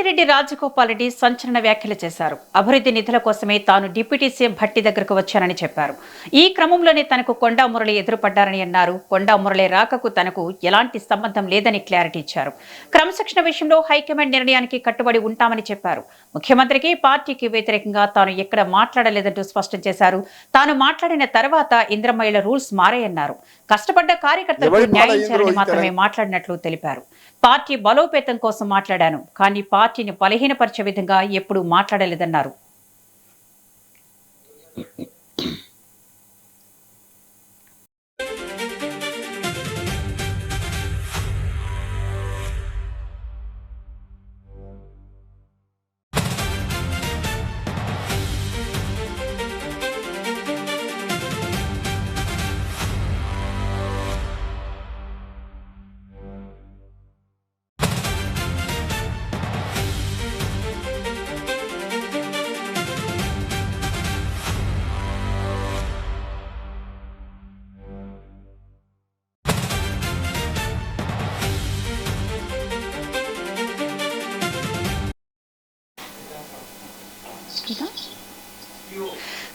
కోమటిరెడ్డి రాజగోపాల్ రెడ్డి సంచలన వ్యాఖ్యలు చేశారు. అభివృద్ధి నిధుల కోసమే తాను డిప్యూటీ సీఎం భట్టి దగ్గరకు వచ్చానని చెప్పారు. ఈ క్రమంలోనే తనకు కొండా మురళి ఎదురుపడ్డారని అన్నారు. కొండా మురళి రాకకు తనకు ఎలాంటి సంబంధం లేదని క్లారిటీ ఇచ్చారు. క్రమశిక్షణ విషయంలో హైకమాండ్ నిర్ణయానికి కట్టుబడి ఉంటామని చెప్పారు. ముఖ్యమంత్రికి పార్టీకి వ్యతిరేకంగా తాను ఎక్కడ మాట్లాడలేదంటూ స్పష్టం చేశారు. తాను మాట్లాడిన తర్వాత ఇంద్రమహిళ రూల్స్ మారాయన్నారు. కష్టపడ్డ కార్యకర్తలకు న్యాయం చేయాలని మాత్రమే మాట్లాడినట్లు తెలిపారు. పార్టీ బలోపేతం కోసం మాట్లాడాను, కానీ పార్టీని బలహీనపరిచే విధంగా ఎప్పుడూ మాట్లాడలేదన్నారు.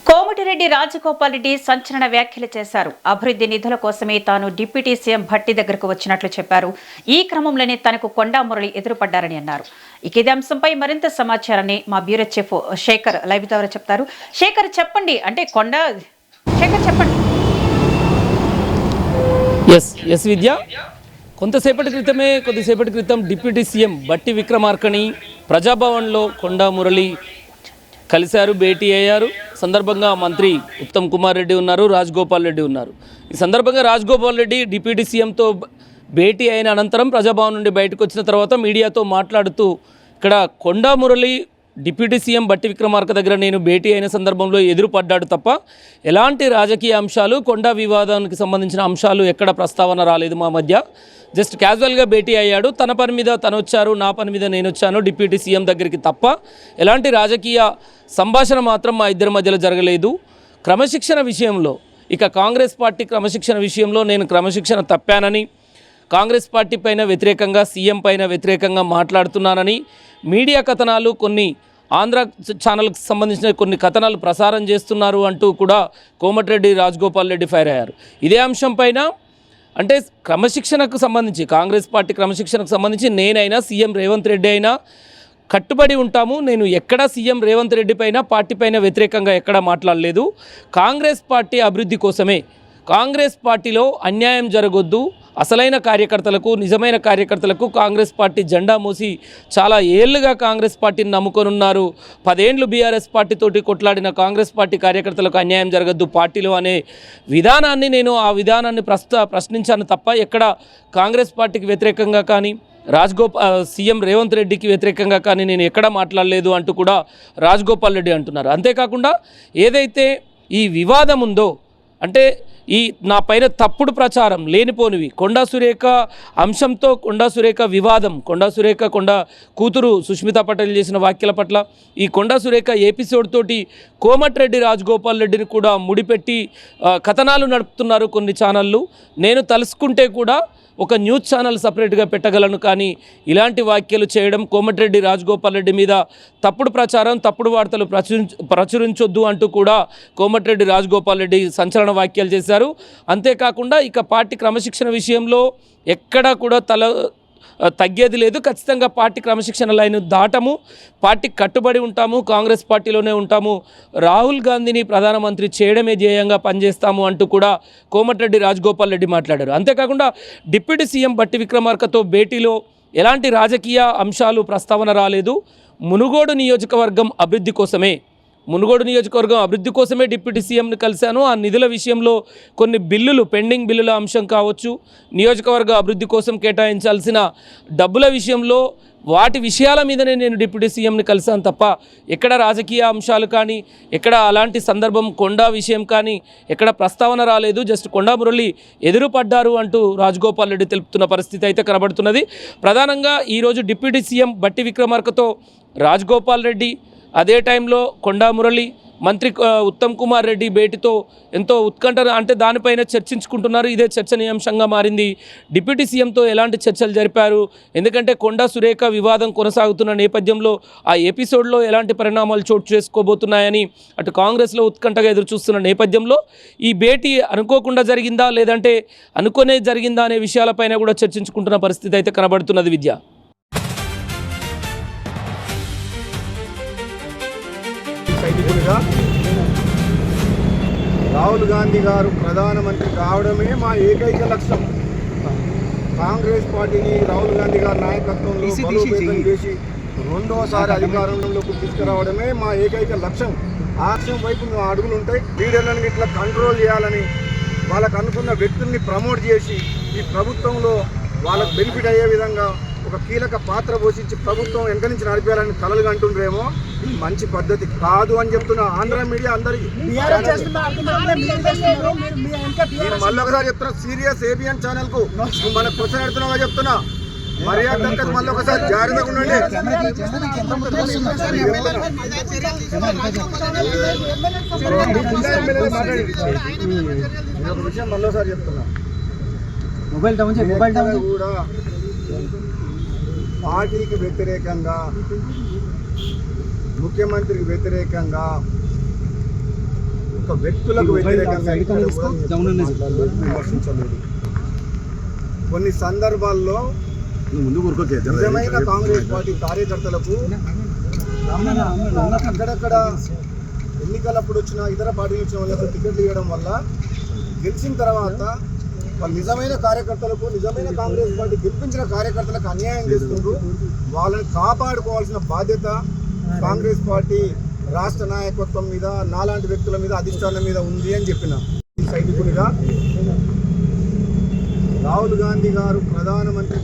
కోమటిరెడ్డి రాజగోపాల్ రెడ్డి సంచలన వ్యాఖ్యలు చేశారు. అభివృద్ధి నిధుల కోసమే తాను డిప్యూటీ సీఎం భట్టి దగ్గరకు వచ్చినట్లు చెప్పారు. ఈ క్రమంలోనే తనకు కొండా మురళి ఎదురుపడ్డారని అన్నారు. ఇదే అంశంపై మరింత సమాచారాన్ని మా బ్యూరో చీఫ్ శేఖర్ లైవ్ ద్వారా చెప్తారు. శేఖర్ చెప్పండి, అంటే శేఖర్ చెప్పండి. ఎస్ విద్య, కొద్దిసేపటి క్రితం డిప్యూటీ సీఎం భట్టి విక్రమార్కని ప్రజాభవన్లో కొండా మురళి కలిశారు, భేటీ అయ్యారు. సందర్భంగా మంత్రి ఉత్తమ్ కుమార్ రెడ్డి ఉన్నారు, రాజగోపాల్ రెడ్డి ఉన్నారు. ఈ సందర్భంగా రాజగోపాల్ రెడ్డి డిప్యూటీ సీఎంతో భేటీ అయిన అనంతరం ప్రజాభవన్ నుండి బయటకు వచ్చిన తర్వాత మీడియాతో మాట్లాడుతూ, ఇక్కడ కొండా మురళి డిప్యూటీ సీఎం భట్టి విక్రమార్క దగ్గర నేను భేటీ అయిన సందర్భంలో ఎదురుపడ్డాడు తప్ప ఎలాంటి రాజకీయ అంశాలు, కొండా వివాదానికి సంబంధించిన అంశాలు ఎక్కడ ప్రస్తావన రాలేదు. మా మధ్య జస్ట్ క్యాజువల్గా భేటీ అయ్యాడు. తన పని మీద తను వచ్చారు, నా పని మీద నేను వచ్చాను డిప్యూటీ సీఎం దగ్గరికి తప్ప ఎలాంటి రాజకీయ సంభాషణ మాత్రం మా ఇద్దరి మధ్యలో జరగలేదు. క్రమశిక్షణ విషయంలో, ఇక కాంగ్రెస్ పార్టీ క్రమశిక్షణ విషయంలో నేను క్రమశిక్షణ తప్పానని, కాంగ్రెస్ పార్టీ పైన వ్యతిరేకంగా, సీఎం పైన వ్యతిరేకంగా మాట్లాడుతున్నానని మీడియా కథనాలు, కొన్ని ఆంధ్ర ఛానల్కి సంబంధించిన కొన్ని కథనాలు ప్రసారం చేస్తున్నారు అంటూ కూడా కోమటిరెడ్డి రాజగోపాల్ రెడ్డి ఫైర్ అయ్యారు. ఇదే అంశం పైన, అంటే క్రమశిక్షణకు సంబంధించి, కాంగ్రెస్ పార్టీ క్రమశిక్షణకు సంబంధించి నేనైనా సీఎం రేవంత్ రెడ్డి అయినా కట్టుబడి ఉంటాము. నేను ఎక్కడా సీఎం రేవంత్ రెడ్డి పైన, పార్టీ పైన వ్యతిరేకంగా ఎక్కడా మాట్లాడలేదు. కాంగ్రెస్ పార్టీ అభివృద్ధి కోసమే, కాంగ్రెస్ పార్టీలో అన్యాయం జరగొద్దు, అసలైన కార్యకర్తలకు, నిజమైన కార్యకర్తలకు కాంగ్రెస్ పార్టీ జెండా మోసి చాలా ఏళ్లుగా కాంగ్రెస్ పార్టీని నమ్ముకొని ఉన్నారు. 10 ఏళ్ళు బీఆర్ఎస్ పార్టీతోటి కొట్లాడిన కాంగ్రెస్ పార్టీ కార్యకర్తలకు అన్యాయం జరగద్దు పార్టీలో అనే విధానాన్ని, నేను ఆ విధానాన్ని ప్రశ్నించాను తప్ప ఎక్కడ కాంగ్రెస్ పార్టీకి వ్యతిరేకంగా కానీ, సీఎం రేవంత్ రెడ్డికి వ్యతిరేకంగా కానీ నేను ఎక్కడా మాట్లాడలేదు అంటూ కూడా రాజగోపాల్ రెడ్డి అంటున్నారు. అంతేకాకుండా ఏదైతే ఈ వివాదం ఉందో, అంటే ఈ నా పైన తప్పుడు ప్రచారం, లేనిపోనివి, కొండా సురేఖ అంశంతో, కొండా సురేఖ వివాదం, కొండా కూతురు సుష్మితా పటేల్ చేసిన వ్యాఖ్యల పట్ల, ఈ కొండా సురేఖ ఎపిసోడ్ తోటి కోమటిరెడ్డి రాజగోపాల్ రెడ్డిని కూడా ముడిపెట్టి కథనాలు నడుపుతున్నారు కొన్ని ఛానళ్ళు. నేను తలుసుకుంటే కూడా ఒక న్యూస్ ఛానల్ సపరేట్గా పెట్టగలను, కానీ ఇలాంటి వ్యాఖ్యలు చేయడం, కోమటిరెడ్డి రాజగోపాల్ రెడ్డి మీద తప్పుడు ప్రచారం, తప్పుడు వార్తలు ప్రచురించొద్దు అంటూ కూడా కోమటిరెడ్డి రాజగోపాల్ రెడ్డి సంచలన వ్యాఖ్యలు చేశారు. అంతేకాకుండా ఇక పార్టీ క్రమశిక్షణ విషయంలో ఎక్కడా కూడా తగ్గేది లేదు. ఖచ్చితంగా పార్టీ క్రమశిక్షణ లైన్ దాటము, పార్టీకి కట్టుబడి ఉంటాము, కాంగ్రెస్ పార్టీలోనే ఉంటాము, రాహుల్ గాంధీని ప్రధానమంత్రి చేయడమే ధ్యేయంగా పనిచేస్తాము అంటూ కూడా కోమటిరెడ్డి రాజగోపాల్ రెడ్డి మాట్లాడారు. అంతేకాకుండా డిప్యూటీ సీఎం భట్టి విక్రమార్కతో భేటీలో ఎలాంటి రాజకీయ అంశాలు ప్రస్తావన రాలేదు. మునుగోడు నియోజకవర్గం అభివృద్ధి కోసమే డిప్యూటీ సీఎంని కలిశాను. ఆ నిధుల విషయంలో కొన్ని బిల్లులు, పెండింగ్ బిల్లుల అంశం కావచ్చు, నియోజకవర్గ అభివృద్ధి కోసం కేటాయించాల్సిన డబ్బుల విషయంలో, వాటి విషయాల మీదనే నేను డిప్యూటీ సీఎంని కలిశాను తప్ప ఎక్కడ రాజకీయ అంశాలు కానీ, ఎక్కడ అలాంటి సందర్భం, కొండా విషయం కానీ ఎక్కడ ప్రస్తావన రాలేదు. జస్ట్ కొండా మురళి ఎదురుపడ్డారు అంటూ రాజగోపాల్ రెడ్డి తెలుపుతున్న పరిస్థితి అయితే కనబడుతున్నది. ప్రధానంగా ఈరోజు డిప్యూటీ సీఎం భట్టి విక్రమార్కతో రాజగోపాల్ రెడ్డి, అదే టైంలో కొండా మురళి, మంత్రి ఉత్తమ్ కుమార్ రెడ్డి భేటీతో ఎంతో ఉత్కంఠ అంటే దానిపైన చర్చించుకుంటున్నారు. ఇదే చర్చనీయాంశంగా మారింది. డిప్యూటీ సీఎంతో ఎలాంటి చర్చలు జరిపారు, ఎందుకంటే కొండా సురేఖ వివాదం కొనసాగుతున్న నేపథ్యంలో ఆ ఎపిసోడ్లో ఎలాంటి పరిణామాలు చోటు చేసుకోబోతున్నాయని అటు కాంగ్రెస్లో ఉత్కంఠగా ఎదురుచూస్తున్న నేపథ్యంలో ఈ భేటీ అనుకోకుండా జరిగిందా లేదంటే అనుకునే జరిగిందా అనే విషయాలపైన కూడా చర్చించుకుంటున్న పరిస్థితి అయితే కనబడుతున్నది. విద్య సైనికులుగా రాహుల్ గాంధీ గారు ప్రధానమంత్రి కావడమే మా ఏకైక లక్ష్యం. కాంగ్రెస్ పార్టీని రాహుల్ గాంధీ గారి నాయకత్వంలో బలోపేతం చేసి రెండోసారి అధికారంలోకి తీసుకురావడమే మా ఏకైక లక్ష్యం. ఆ లక్ష్యం వైపు మేము అడుగులు ఉంటాయి. లీడర్లను ఇట్లా కంట్రోల్ చేయాలని వాళ్ళకు అనుకున్న వ్యక్తుల్ని ప్రమోట్ చేసి ఈ ప్రభుత్వంలో వాళ్ళకు బెనిఫిట్ అయ్యే విధంగా ఒక కీలక పాత్ర పోషించి ప్రభుత్వం వెనక నుంచి నడిపేయాలని కలలు కంటుండ్రేమో. ఇది మంచి పద్ధతి కాదు అని చెప్తున్నా. ఆంధ్ర మీడియా అందరికి నేను మళ్ళీ ఒకసారి చెప్తున్నా, సీరియస్ ఏబిఎన్ ఛానల్ కు నువ్వు మనకు క్వశ్చన్ అడుగుతున్నావుగా చెప్తున్నా, మర్యాద దక్కదు. మళ్ళీ ఒకసారి జాగ్రత్తగా ఉండండి. ఒక విషయం మళ్ళీ ఒకసారి చెప్తున్నా, కూడా పార్టీకి వ్యతిరేకంగా ముఖ్యమంత్రికి వ్యతిరేకంగా ఒక వ్యక్తులకు వ్యతిరేకంగా విమర్శించలేదు. కొన్ని సందర్భాల్లో నిజమైన కాంగ్రెస్ పార్టీ కార్యకర్తలకు అక్కడక్కడ ఎన్నికలప్పుడు వచ్చిన ఇతర పార్టీలు వచ్చిన వాళ్ళకు టికెట్లు ఇవ్వడం వల్ల గెలిచిన తర్వాత వాళ్ళు నిజమైన కార్యకర్తలకు, నిజమైన కాంగ్రెస్ పార్టీ గెలిపించిన కార్యకర్తలకు అన్యాయం చేస్తున్నారు. వాళ్ళని కాపాడుకోవాల్సిన బాధ్యత కాంగ్రెస్ పార్టీ రాష్ట్ర నాయకత్వం మీద, నాలాంటి వ్యక్తుల మీద, అధిష్టానం మీద ఉంది అని చెప్పిన సైనికునిగా రాహుల్ గాంధీ గారు ప్రధానమంత్రి